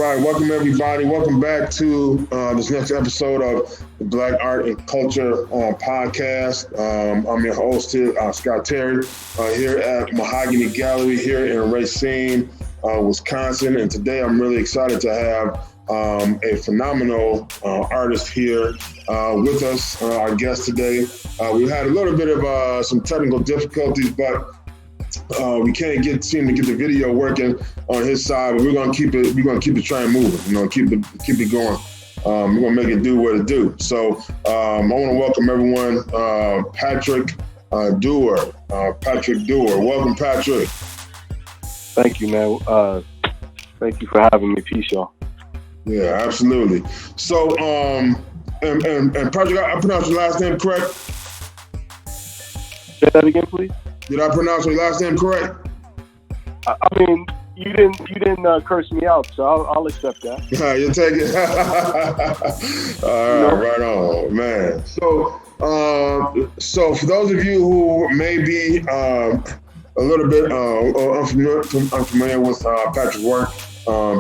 right, welcome everybody. Welcome back to this next episode of the Black Art and Culture podcast. I'm your host here, Scott Terry, here at Mahogany Gallery here in Racine, Wisconsin. And today I'm really excited to have a phenomenal artist here with us, our guest today. We had a little bit of some technical difficulties, but we can't seem to get the video working on his side, but we're gonna keep the train moving. Keep it going. We're gonna make it do what it do. So I want to welcome everyone. Patrick Dewar. Patrick Dewar. Welcome, Patrick. Thank you, man. Thank you for having me. Peace, y'all. Yeah, absolutely. So and Patrick, I pronounced your last name correct? Say that again, please. Did I pronounce your last name correct? I mean, you didn't curse me out, so I'll accept that. Yeah, you take it. All right, right on, man. So for those of you who may be a little bit unfamiliar with Patrick's work,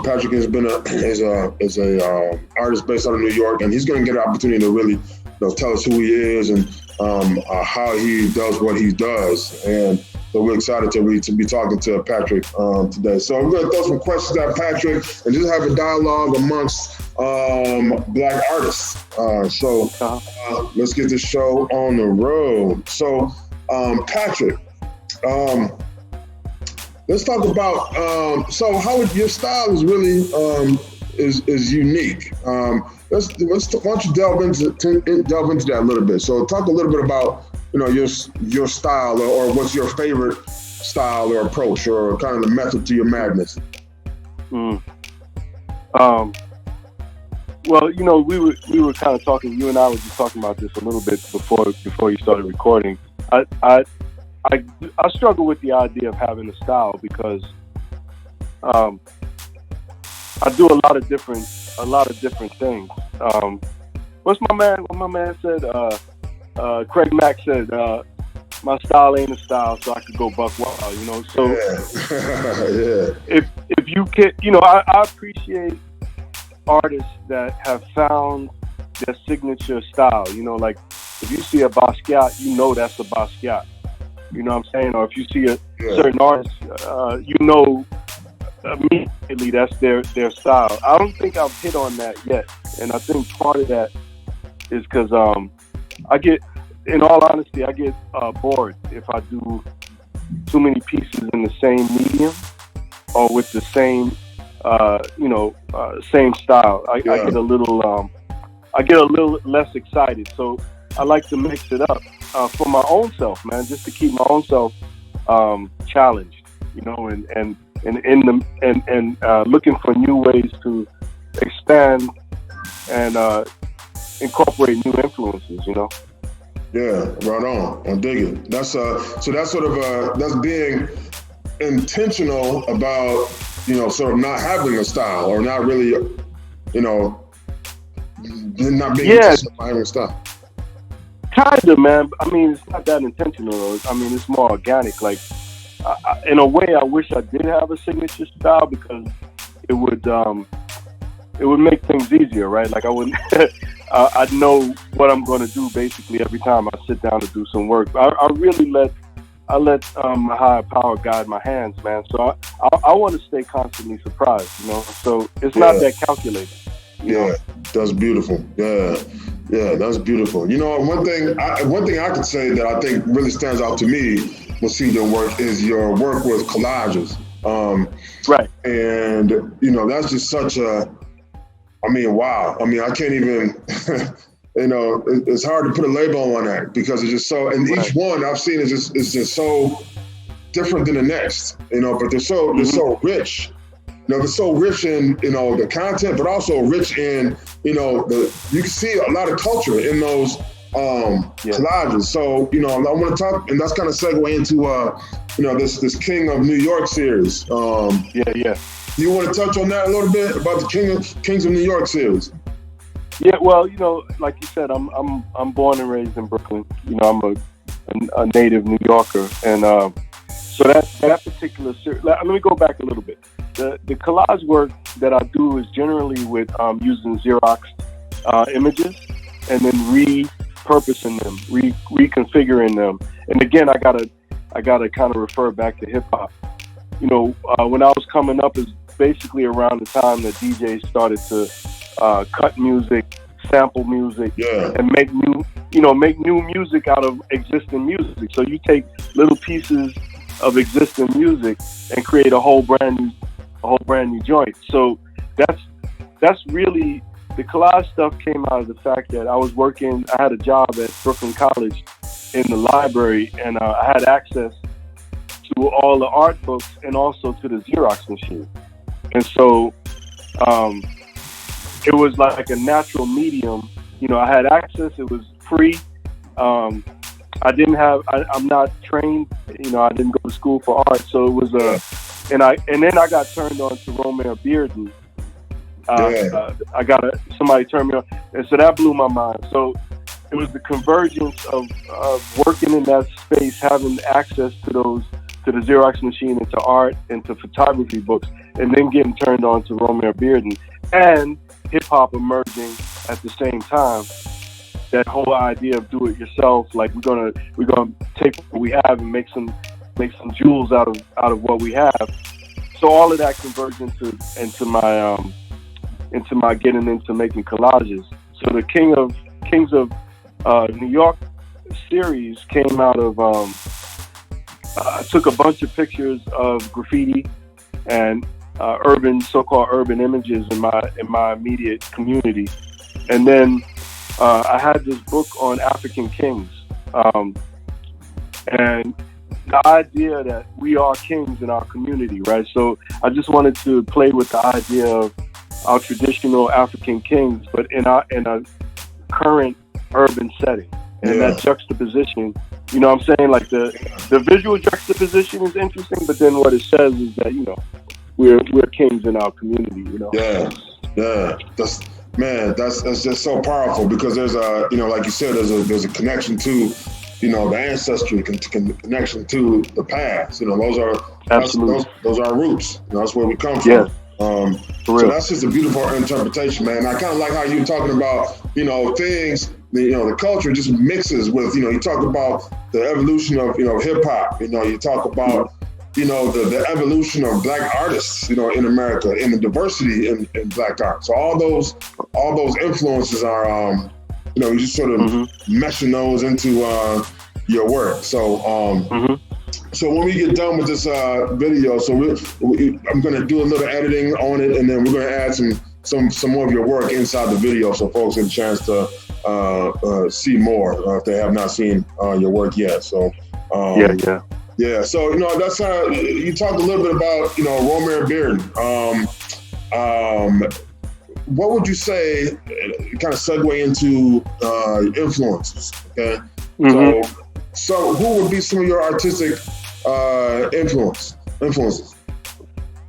Patrick has been is a artist based out of New York, and he's going to get an opportunity to really tell us who he is and how he does what he does. And so we're excited to be talking to Patrick today. So I'm going to throw some questions at Patrick and just have a dialogue amongst Black artists. Let's get this show on the road. So Patrick, let's talk about so how your style is really is unique. Why don't you delve into that a little bit? So talk a little bit about your style or what's your favorite style or approach or kind of the method to your madness. Well, we were kind of talking. You and I were just talking about this a little bit before you started recording. I struggle with the idea of having a style because I do a lot of different things. What my man said? Craig Mack said, "My style ain't a style, so I could go buck wild." So yeah. if you can, I appreciate artists that have found their signature style. Like if you see a Basquiat, that's a Basquiat. You know what I'm saying? Or if you see a certain artist, immediately that's their style. I don't think I've hit on that yet, and I think part of that is because in all honesty, I get bored if I do too many pieces in the same medium or with the same same style. I get a little less excited. So I like to mix it up for my own self, man, just to keep my own self challenged, and looking for new ways to expand and incorporate new influences, Yeah, right on. I dig it. That's that's being intentional about sort of not having a style or not really not being intentional about having a style. Kinda, man. I mean, it's not that intentional. I mean, it's more organic. Like, in a way, I wish I did have a signature style because it would make things easier, right? Like I wouldn't, I'd know what I'm going to do basically every time I sit down to do some work. I really let my higher power guide my hands, man. So I want to stay constantly surprised, So it's not that calculated. That's beautiful. Yeah, that's beautiful. One thing I could say that I think really stands out to me with seeing your work is your work with collages. Right. And that's just such a. I mean, wow. I mean, I can't even. It's hard to put a label on that because it's just so. And each one I've seen is just so different than the next. But they're so rich. They're so rich in the content, but also rich in you can see a lot of culture in those collages. So I want to talk, and that's kind of segue into this King of New York series. Do you want to touch on that a little bit about the Kings of New York series? Yeah, well, like you said, I'm born and raised in Brooklyn. I'm a native New Yorker, and so that particular series. Let me go back a little bit. The collage work that I do is generally with using Xerox images and then repurposing them, reconfiguring them. And again, I gotta kind of refer back to hip hop. You know, when I was coming up, is basically around the time that DJs started to cut music, sample music, and make new music out of existing music. So you take little pieces of existing music and create a whole brand new joint. So that's really, the collage stuff came out of the fact that I had a job at Brooklyn College in the library, and I had access to all the art books and also to the Xerox machine. And so it was like a natural medium. You know, I had access, it was free. I'm not trained, you know, I didn't go to school for art, so it was and then I got turned on to Romare Bearden. Somebody turned me on, and so that blew my mind. So it was the convergence of working in that space, having access to the Xerox machine and to art and to photography books, and then getting turned on to Romare Bearden and hip hop emerging at the same time. That whole idea of do it yourself, like we're gonna take what we have and make some jewels out of what we have. So all of that converged into my getting into making collages. So the Kings of New York series came out of I took a bunch of pictures of graffiti and so-called urban images in my immediate community, and then I had this book on African kings, and the idea that we are kings in our community, right? So I just wanted to play with the idea of our traditional African kings, but in a current urban setting, and that juxtaposition. You know what I'm saying? Like the visual juxtaposition is interesting, but then what it says is that, you know, we're kings in our community. You know? Yeah. That's just so powerful, because there's a, you know, like you said, there's a connection to, you know, the ancestry, connection to the past. You know, those are our roots. You know, that's where we come from. Yeah. So that's just a beautiful interpretation, man. I kind of like how you're talking about, you know, things. You know, the culture just mixes with, you know, you talk about the evolution of, you know, hip hop. You know, you talk about, you know, the evolution of Black artists, you know, in America, and the diversity in Black art. So all those influences are, you know, you just sort of meshing those into your work. So so when we get done with this video, so I'm going to do a little editing on it, and then we're going to add some more of your work inside the video, so folks get a chance to see more if they have not seen your work yet. So yeah. So, you know, that's how you talked a little bit about, you know, Romare Bearden. What would you say, kind of segue into influences? Okay. So who would be some of your artistic influences?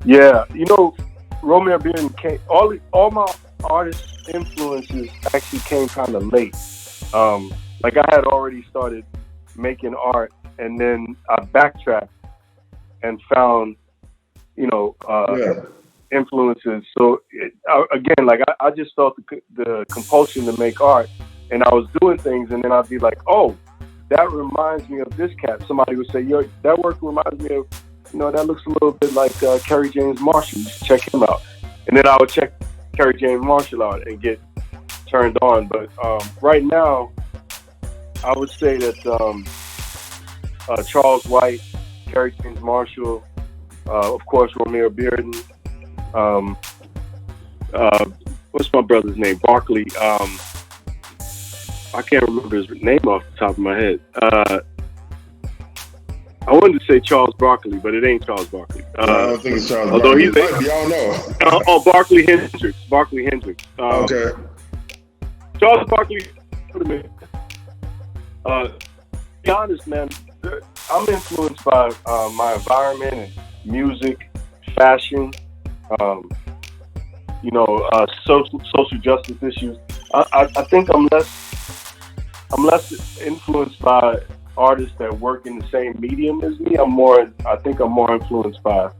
Yeah, you know, Romare Bearden came, all my artist influences actually came kind of late. Like I had already started making art, and then I backtracked and found, you know, influences. So again, like I just felt the compulsion to make art, and I was doing things, and then I'd be like, oh, that reminds me of this cat. Somebody would say, yo, that work reminds me of, you know, that looks a little bit like Kerry James Marshall. You should check him out. And then I would check Kerry James Marshall out and get turned on. But right now, I would say that Charles White, Kerry James Marshall, of course, Romare Bearden. What's my brother's name? Barkley. I can't remember his name off the top of my head. I wanted to say Charles Barkley, but it ain't Charles Barkley. I don't think it's Charles Barkley. Y'all know. Barkley Hendricks. Barkley Hendricks. Okay. Charles Barkley. To be honest, man, I'm influenced by my environment and music, fashion, you know, social justice issues. I think I'm less influenced by artists that work in the same medium as me. I think I'm more influenced by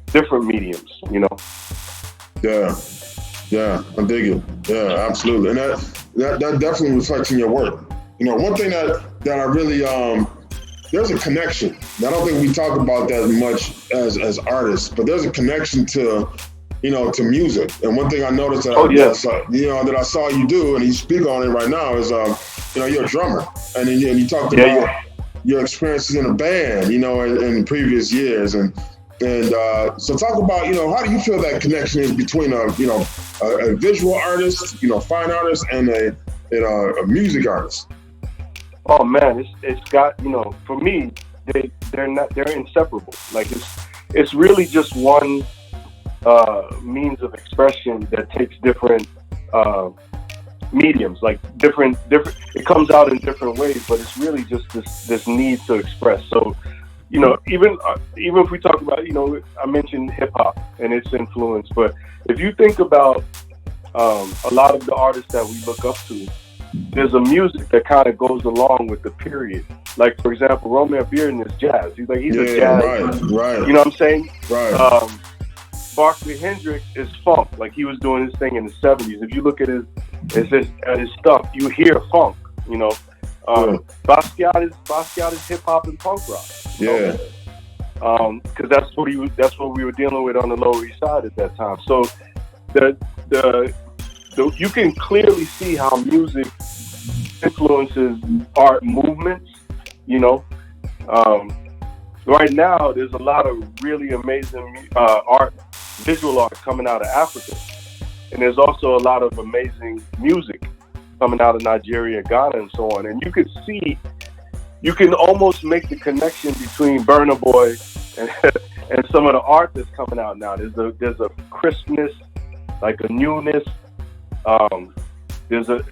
different mediums, you know. Yeah, yeah, I dig it. Yeah, absolutely, and that definitely reflects in your work. You know, one thing that I really there's a connection. I don't think we talk about that much as artists, but there's a connection to to music. And one thing I noticed that I saw, that I saw you do, and you speak on it right now, is you're a drummer, and then you talked about your experiences in a band, in previous years, and so talk about how do you feel that connection is between a visual artist, fine artist, and a music artist. Oh man, it's got for me they're inseparable. Like it's really just one means of expression that takes different mediums, like different. It comes out in different ways, but it's really just this need to express. So even if we talk about I mentioned hip hop and its influence, but if you think about a lot of the artists that we look up to, there's a music that kind of goes along with the period. Like, for example, Romeo Bearden is jazz. He's a jazz. Right. You know what I'm saying? Right. Barclay Hendricks is funk. Like, he was doing his thing in the 70s. If you look at his stuff, you hear funk. Basquiat is hip hop and punk rock. Yeah. Because that's what we were dealing with on the Lower East Side at that time. So you can clearly see how music influences art movements. Right now there's a lot of really amazing visual art coming out of Africa, and there's also a lot of amazing music coming out of Nigeria, Ghana, and so on. And you can almost make the connection between Burna Boy and some of the art that's coming out now. There's a crispness, like a newness. There's a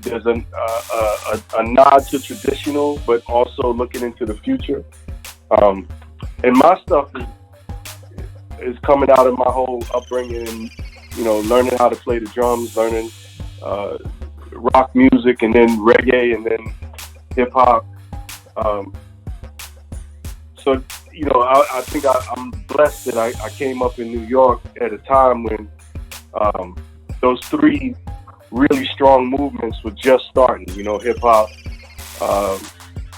nod to traditional, but also looking into the future. And my stuff is coming out of my whole upbringing, learning how to play the drums, learning rock music, and then reggae, and then hip hop. So I think I'm blessed that I came up in New York at a time when those three really strong movements were just starting, hip hop,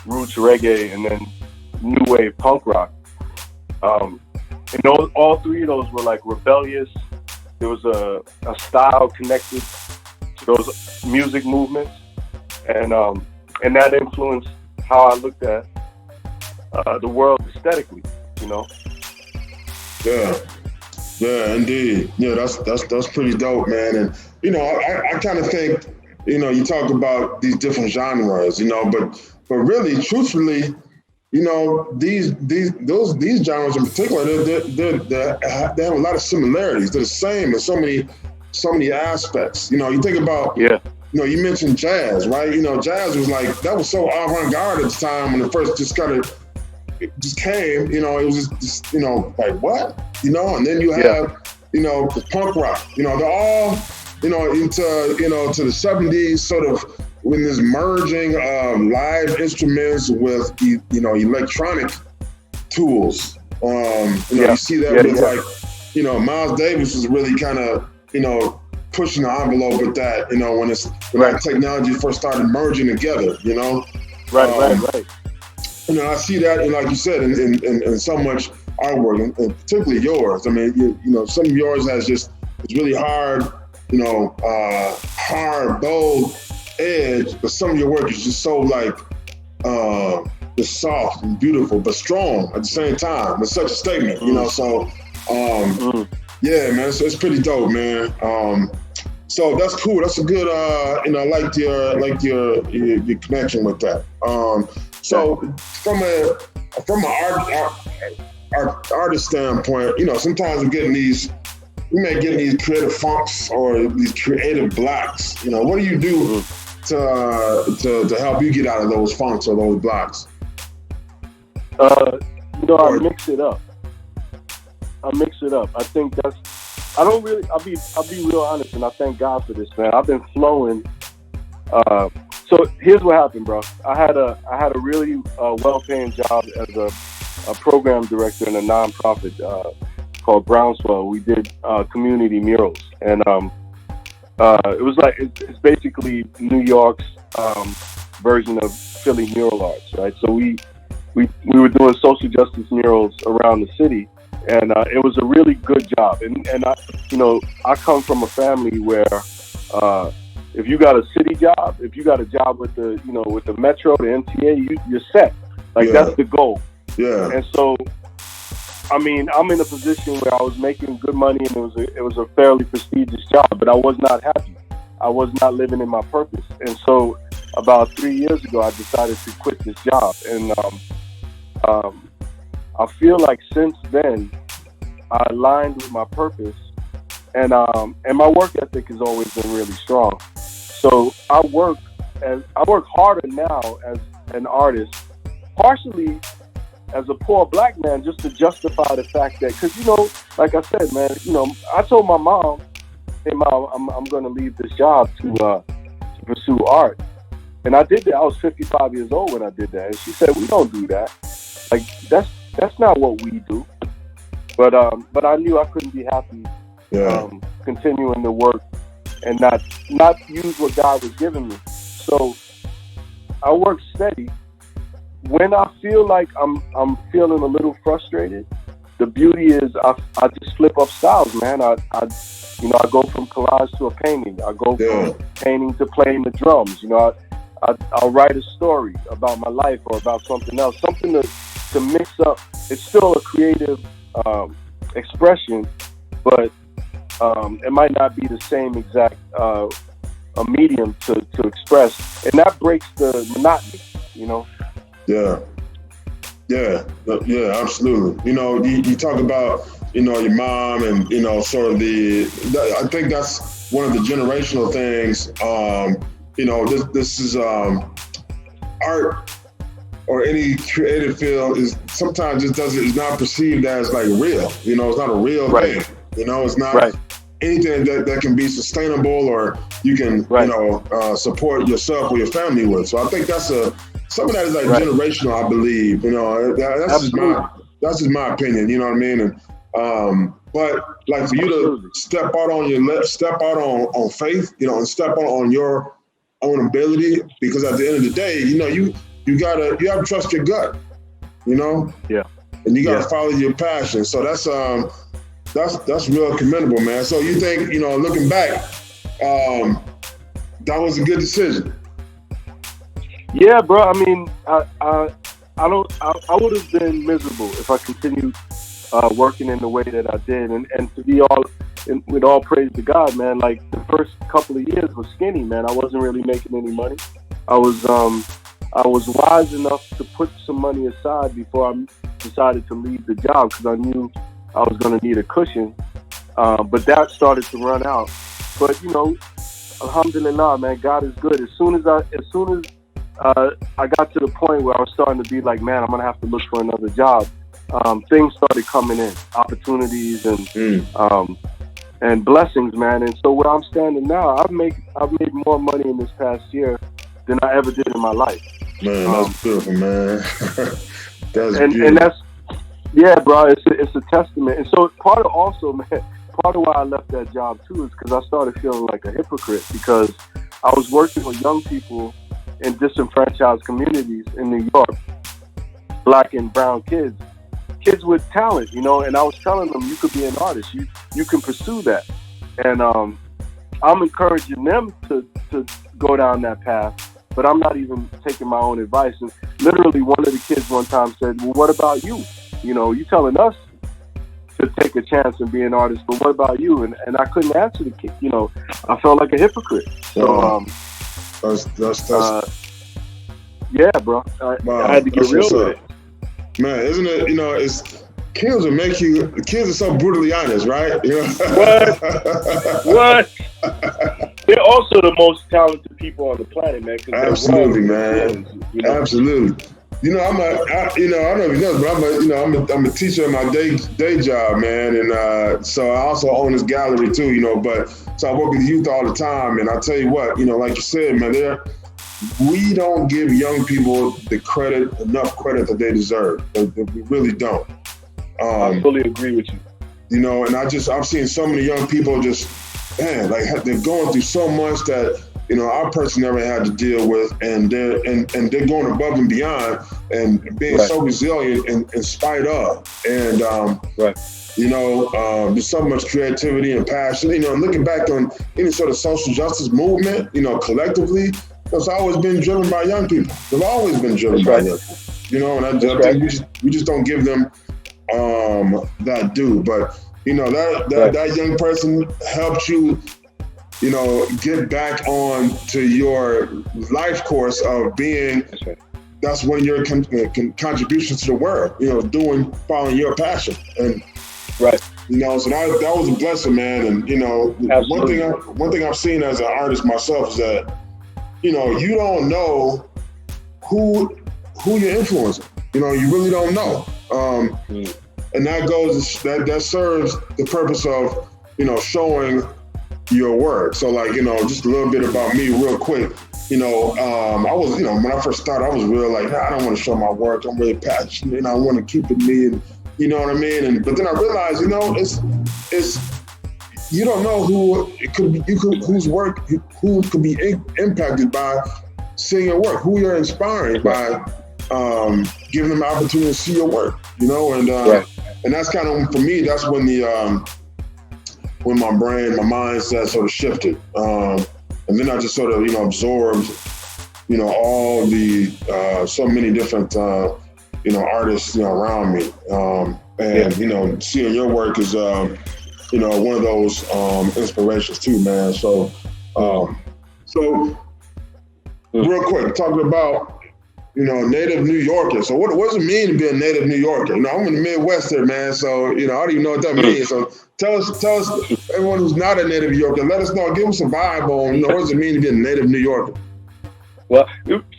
roots reggae, and then new wave punk rock. And all three of those were like rebellious. There was a style connected to those music movements, and that influenced how I looked at the world aesthetically. Yeah, indeed. Yeah, that's pretty dope, man. And I kind of think, you talk about these different genres, but really, truthfully, these genres in particular, they have a lot of similarities. They're the same in so many aspects. You think about, you mentioned jazz, right? Jazz was like, that was so avant-garde at the time when it first just came. It was just like what? And then you have, the punk rock. They're all, into to the 70s, sort of when this merging of live instruments with electronic tools. You see that with like, Miles Davis was really kind of pushing the envelope with that. When that technology first started merging together. Right. I see that, and like you said, in so much artwork, and particularly yours. I mean, some of yours has just it's really hard, hard, bold edge, but some of your work is just so like just soft and beautiful, but strong at the same time. It's such a statement, So, yeah, man, it's pretty dope, man. So that's cool. That's a good, I liked your connection with that. So from an artist standpoint, sometimes we may get these creative funks or these creative blocks. What do you do to help you get out of those funks or those blocks? I mix it up. I think I'll be real honest, and I thank God for this, man. I've been flowing. So here's what happened, bro. I had a really well-paying job as a program director in a nonprofit called Brownswell. We did community murals, and it was like it's basically New York's version of Philly mural arts, right? So we were doing social justice murals around the city, and it was a really good job. And I come from a family where if you got a city job, if you got a job with the Metro, the MTA, you're set. Like that's the goal. Yeah. And so, I mean, I'm in a position where I was making good money, and it was a fairly prestigious job, but I was not happy. I was not living in my purpose. And so, about 3 years ago, I decided to quit this job. And I feel like since then, I aligned with my purpose, and my work ethic has always been really strong. So I work harder now as an artist, partially as a poor black man, just to justify the fact that, because like I said, man, I told my mom, "Hey, Mom, I'm going to leave this job to pursue art," and I did that. I was 55 years old when I did that, and she said, "We don't do that. Like that's not what we do." But I knew I couldn't be happy continuing to work and not use what God was giving me. So I work steady. When I feel like I'm feeling a little frustrated, the beauty is I just flip up styles, man. I go from collage to a painting. I go from painting to playing the drums. I'll write a story about my life or about something else, something to mix up. It's still a creative expression, but it might not be the same exact a medium to express, and that breaks the monotony, Yeah, absolutely. You talk about, your mom and, sort of I think that's one of the generational things. This is art or any creative field is sometimes it's not perceived as like real. It's not a real thing. It's not anything that can be sustainable or you can, support yourself or your family with. So I think that's some of that is like generational, I believe. That's just my opinion. You know what I mean? And but like for you to step out on faith, and step out on your own ability, because at the end of the day, you have to trust your gut. Yeah. And you gotta follow your passion. So that's real commendable, man. So you think, looking back, that was a good decision? Yeah, bro. I mean, I would have been miserable if I continued working in the way that I did, and to be with all praise to God, man. Like the first couple of years was skinny, man. I wasn't really making any money. I was wise enough to put some money aside before I decided to leave the job, because I knew I was going to need a cushion. But that started to run out. But alhamdulillah, man, God is good. As soon as I got to the point where I was starting to be like, man, I'm going to have to look for another job, things started coming in, opportunities and blessings, man. And so where I'm standing now, I've made more money in this past year than I ever did in my life. Man, that's beautiful, man. And that's, yeah, bro, it's a testament. And so part of why I left that job too is because I started feeling like a hypocrite, because I was working with young people in disenfranchised communities in New York, black and brown kids with talent, and I was telling them, you could be an artist, you can pursue that. And I'm encouraging them to go down that path, but I'm not even taking my own advice. And literally one of the kids one time said, well, what about you? You telling us to take a chance and be an artist, but what about you? And I couldn't answer the kid. I felt like a hypocrite. So yeah, bro. I had to get real with it. Man, isn't it? It's kids will make you. Kids are so brutally honest, right? What? They're also the most talented people on the planet, man. Absolutely, man. Absolutely. I don't know if you know, but I'm a teacher in my day job, man, and so I also own this gallery too, But so I work with youth all the time, and I tell you what, like you said, man, we don't give young people enough credit that they deserve. We really don't. I fully agree with you. And I've seen so many young people just man, like they're going through so much that, you know, our person never had to deal with, and they're going above and beyond and being so resilient in spite of. And you know, there's so much creativity and passion. You know, looking back on any sort of social justice movement, you know, collectively, it's always been driven by young people. They've always been driven by young people. You know, and I think we just don't give them that due. But you know, that young person helped you, you know, get back on to your life course of being. That's when your contributions to the world, you know, following your passion. And you know, so that was a blessing, man. And you know, one thing I've seen as an artist myself is that, you know, you don't know who you're influencing. You know, you really don't know. And that serves the purpose of, you know, showing your work. So like, you know, just a little bit about me real quick. You know, I was, you know, when I first started, I was real like, I don't want to show my work. I'm really passionate and I want to keep it me, and you know what I mean? But then I realized, you know, it's you don't know whose work who could be impacted by seeing your work, who you're inspiring by giving them the opportunity to see your work, you know, and that's kind of, for me, that's when when my mindset sort of shifted. And then I just sort of, you know, absorbed, you know, all the, so many different, you know, artists, you know, around me. And, you know, seeing your work is, you know, one of those inspirations too, man. So real quick, talking about, you know, native New Yorker. So what does it mean to be a native New Yorker? You know, I'm in the Midwest there, man. So, you know, I don't even know what that means. So tell us, everyone who's not a native New Yorker, let us know, give us a vibe on, you know, what does it mean to be a native New Yorker? Well,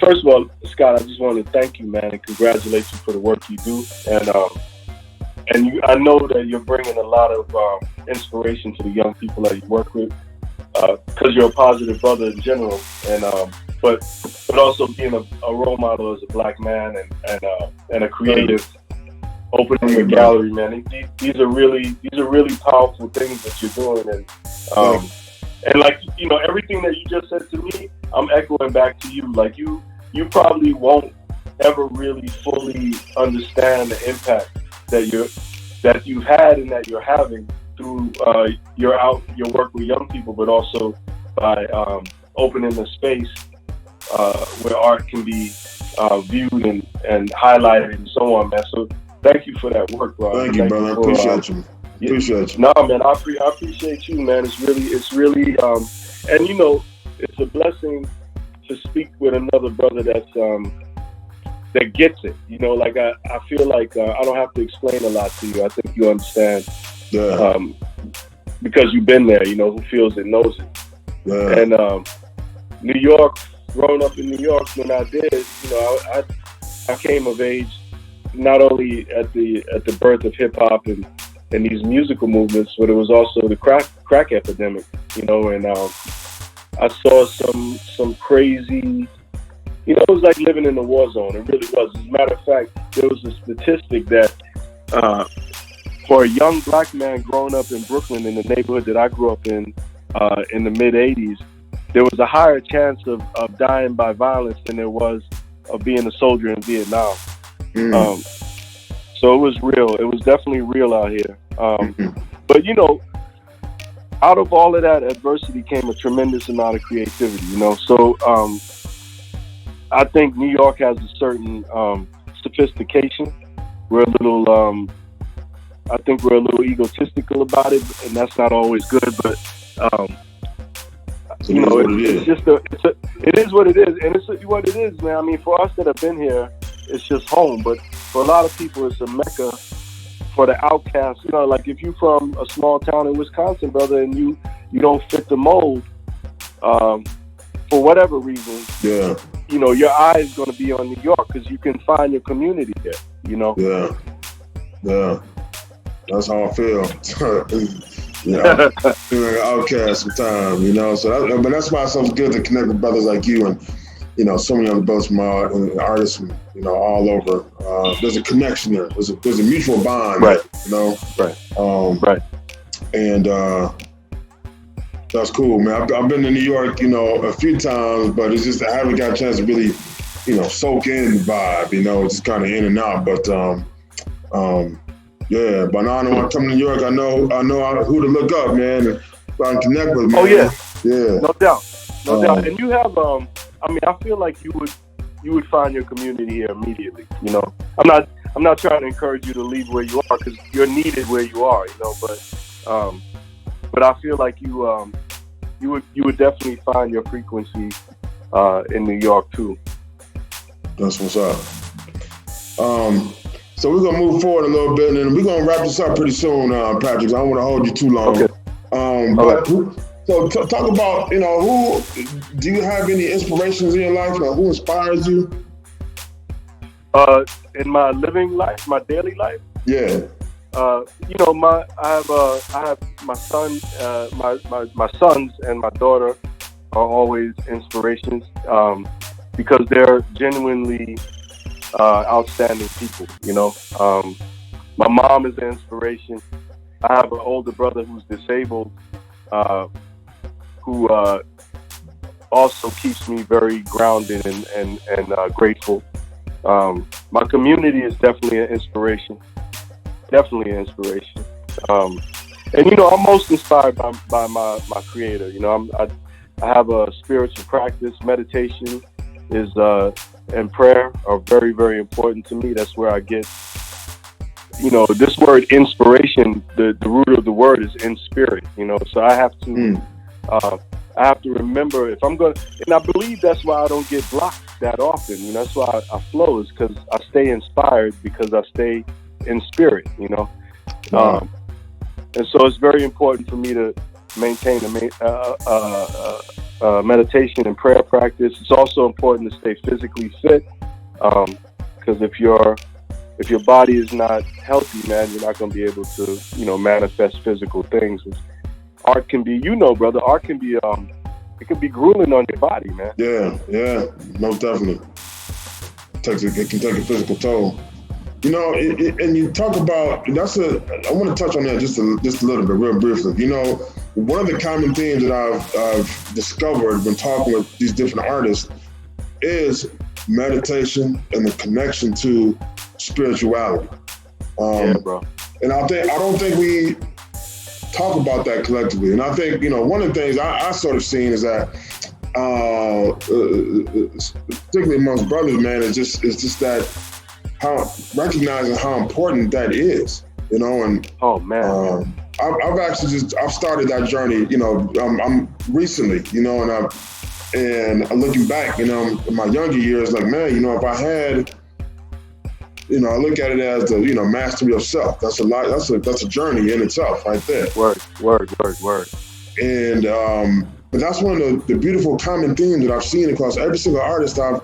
first of all, Scott, I just want to thank you, man, and congratulate you for the work you do. And I know that you're bringing a lot of inspiration to the young people that you work with, because you're a positive brother in general, and but also being a role model as a Black man and a creative, opening your gallery, man. These are really powerful things that you're doing, and like, you know, everything that you just said to me, I'm echoing back to you. Like you probably won't ever really fully understand the impact that you've had and that you're having through your work with young people, but also by opening the space where art can be viewed and highlighted and so on, man. So thank you for that work, bro. Thank you, brother. I appreciate you. Appreciate you. No, man, I appreciate you, man. It's really, and you know, it's a blessing to speak with another brother that's that gets it. You know, like I feel like I don't have to explain a lot to you. I think you understand, because you've been there. You know, who feels it knows it. Yeah. And New York, growing up in New York, when I did, you know, I came of age not only at the birth of hip hop and these musical movements, but it was also the crack epidemic, you know, and I saw some crazy, you know, it was like living in a war zone. It really was. As a matter of fact, there was a statistic that for a young Black man growing up in Brooklyn, in the neighborhood that I grew up in the mid 80s, there was a higher chance of dying by violence than there was of being a soldier in Vietnam. So it was real. It was definitely real out here. But, you know, out of all of that adversity came a tremendous amount of creativity, you know. So I think New York has a certain sophistication. We're a little, I think we're a little egotistical about it, and that's not always good. But you know, it's just it is what it is, and it's what it is, man. I mean, for us that have been here, it's just home. But for a lot of people, it's a mecca for the outcasts. You know, like if you're from a small town in Wisconsin, brother, and you don't fit the mold, for whatever reason, you know, your eye is going to be on New York because you can find your community there. You know. Yeah. That's how I feel. Yeah, feeling an outcast sometimes, you know. So, but that's why it's so good to connect with brothers like you and, you know, so many other brothers from artists from, you know, all over. There's a connection there. There's a mutual bond, right? You know, right. And That's cool, man. I've been to New York, a few times, but it's just I haven't got a chance to really, soak in the vibe. Just kind of in and out. But yeah. But now when I come to New York, I know who to look up, man, and I can connect with, man. Oh yeah, yeah, no doubt. And you have, I feel like you would find your community here immediately. I'm not trying to encourage you to leave where you are because you're needed where you are. But I feel like you would definitely find your frequency in New York too. That's what's up. So we're gonna move forward a little bit, and we're gonna wrap this up pretty soon, Patrick. I don't want to hold you too long. Okay. So talk about who do you have any inspirations in your life? Who inspires you? In my living life, my daily life. Yeah. I have my son, my sons and my daughter are always inspirations because they're genuinely outstanding people. My mom is an inspiration. I have an older brother who's disabled, who also keeps me very grounded and grateful. My community is definitely an inspiration. Definitely an inspiration. And I'm most inspired by my creator. I have a spiritual practice. Meditation is and prayer are very, very important to me. That's where I get this word inspiration, the root of the word is in spirit, so I have to remember if I'm going to, and I believe that's why I don't get blocked that often. That's why I flow, is because I stay inspired because I stay in spirit, Wow. And so it's very important for me to maintain a meditation and prayer practice. It's also important to stay physically fit, because if your body is not healthy, man, you're not going to be able to, manifest physical things. Art can be, brother, art can be, it can be grueling on your body, man. Yeah, most definitely. It can take a physical toll. And you talk about, I want to touch on that just a little bit, real briefly. One of the common themes that I've discovered when talking with these different artists is meditation and the connection to spirituality. Yeah, bro. And I don't think we talk about that collectively. And I think, one of the things I sort of seen is that, particularly amongst brothers, man, it's just that recognizing how important that is, and oh man, I've started that journey, I'm recently, and looking back, in my younger years, like, man, if I had, I look at it as the, mastery of self. That's a journey in itself, right there. Word. And but that's one of the beautiful common themes that I've seen across every single artist I've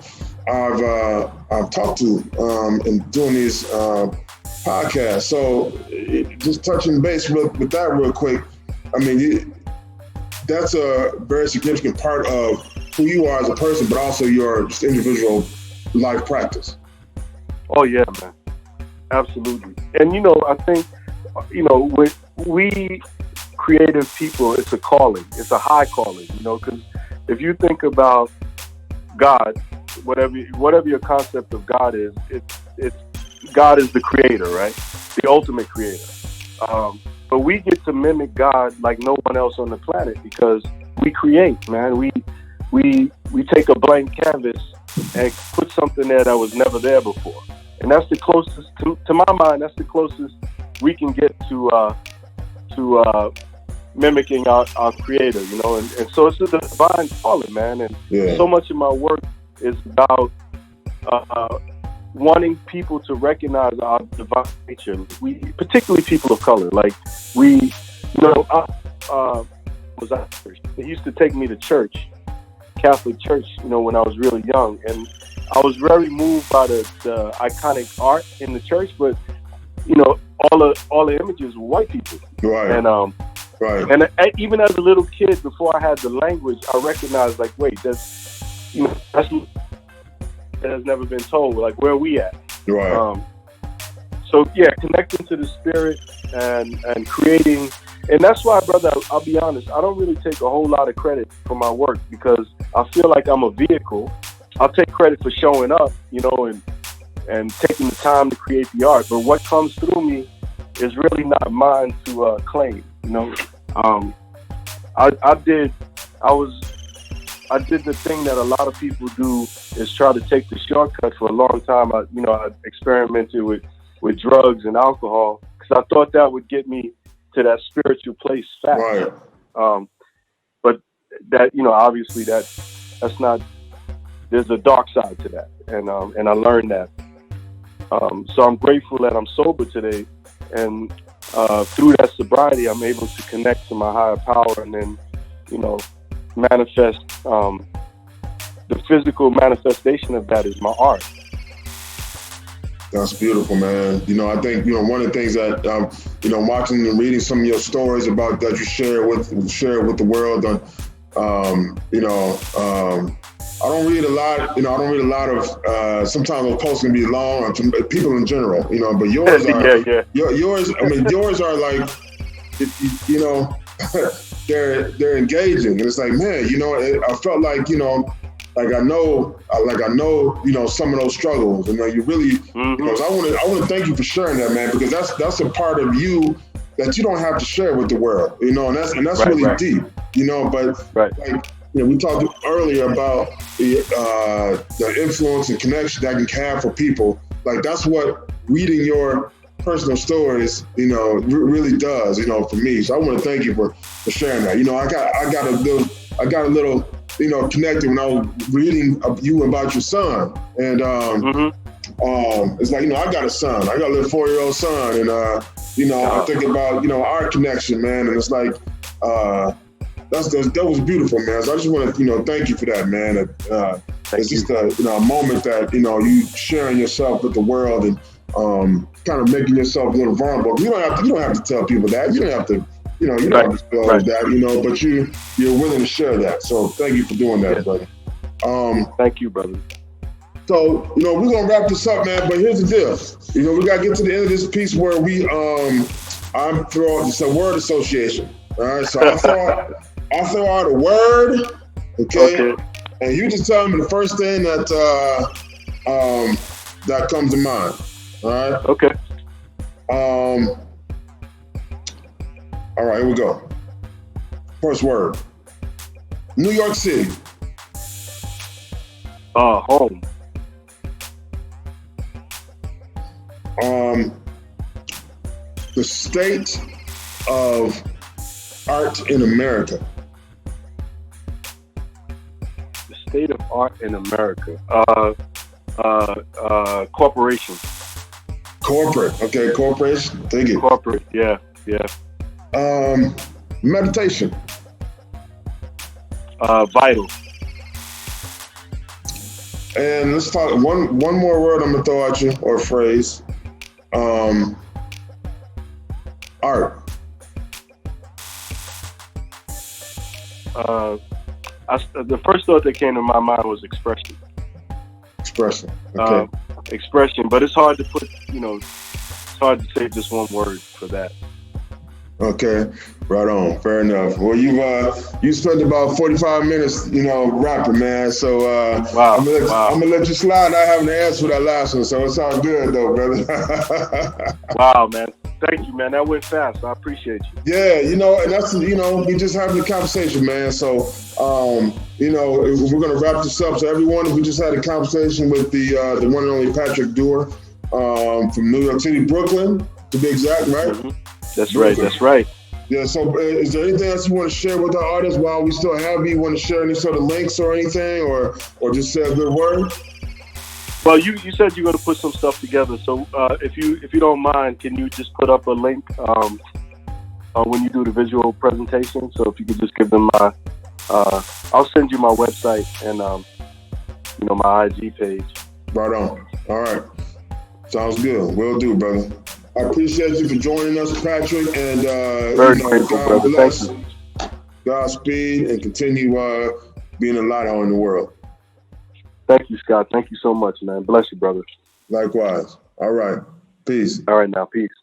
talked to in doing these podcasts. So just touching base with that real quick. I mean, that's a very significant part of who you are as a person, but also your just individual life practice. Oh yeah, man, absolutely. And I think with we creative people, it's a calling. It's a high calling. Because if you think about God, whatever your concept of God is, it's God is the creator, right? The ultimate creator. But we get to mimic God like no one else on the planet because we create, man. We take a blank canvas and put something there that was never there before. And that's the closest, to my mind, that's the closest we can get to mimicking our creator, and so it's a divine calling, man. And so much of my work is about wanting people to recognize our divine nature. We, particularly people of color, like we, they used to take me to church, Catholic church, when I was really young, and I was very moved by the iconic art in the church, but all the images were white people, right? And right. And even as a little kid, before I had the language, I recognized, like, wait, that's that has never been told. Like, where are we at? Right. So yeah, connecting to the spirit and creating And that's why, brother, I'll be honest, I don't really take a whole lot of credit for my work because I feel like I'm a vehicle. I'll take credit for showing up, and taking the time to create the art. But what comes through me is really not mine to claim. I did the thing that a lot of people do, is try to take the shortcut. For a long time, I experimented with drugs and alcohol because I thought that would get me to that spiritual place fast. Right. But that, obviously that's not. There's a dark side to that, and I learned that. So I'm grateful that I'm sober today, and through that sobriety, I'm able to connect to my higher power, and then, manifest. The physical manifestation of that is my art. That's beautiful, man. I think one of the things that watching and reading some of your stories about that you share with the world. I don't read a lot. I don't read a lot of. Sometimes those posts can be long. People in general, but yours are. Yours. I mean, yours are like, they're engaging, and it's like, man, I felt like, like I know, some of those struggles, and you really, so I want to thank you for sharing that, man, because that's a part of you that you don't have to share with the world, and that's right, really right. Deep, but right. Like, we talked earlier about the influence and connection that can have for people. Like, that's what reading your personal stories, really does, for me. So I want to thank you for sharing that. I got a little, connected when I was reading you about your son, and it's like, I got a son. I got a little 4-year-old son, and I think about our connection, man, and it's like that was beautiful, man. So I just want to thank you for that, man. It's just a moment that you sharing yourself with the world and kind of making yourself a little vulnerable. You don't have to tell people that. You don't have to. You don't have to spell that. But you're willing to share that. So thank you for doing that, brother. Thank you, brother. So we're gonna wrap this up, man. But here's the deal. We gotta get to the end of this piece where I'm throwing. It's a word association. All right. So I throw out a word. Okay. And you just tell me the first thing that that comes to mind. All right. Okay. All right, here we go. First word. New York City. Home. The state of art in America. The state of art in America. Corporation. Corporate. Okay, corporation. Thank you. Corporate. Yeah. Meditation. Vital. And let's talk one more word I'm gonna throw at you, or phrase. Art. The first thought that came to my mind was expression. Expression. Okay. Expression, but it's hard to put. It's hard to say just one word for that. Okay, right on. Fair enough. Well, you spent about 45 minutes, rapping, man. So wow. I'm gonna let you slide. I haven't answered for that last one, so it's all good though, brother. Wow, man. Thank you, man. That went fast. I appreciate you. Yeah, and that's we just having a conversation, man. So we're gonna wrap this up. So everyone, we just had a conversation with the one and only Patrick Dewar from New York City, Brooklyn, to be exact, right? Mm-hmm. That's right. That's right. Yeah. So, is there anything else you want to share with our audience while we still have you? You want to share any sort of links or anything, or just say a good word? Well, you said you're going to put some stuff together. So, if you don't mind, can you just put up a link when you do the visual presentation? So, if you could just give them my, I'll send you my website and my IG page. Right on. All right. Sounds good. Will do, brother. I appreciate you for joining us, Patrick, and very grateful, God brother. bless. Thank you. Godspeed, and continue being a light out in the world. Thank you, Scott. Thank you so much, man. Bless you, brother. Likewise. All right. Peace. All right, now. Peace.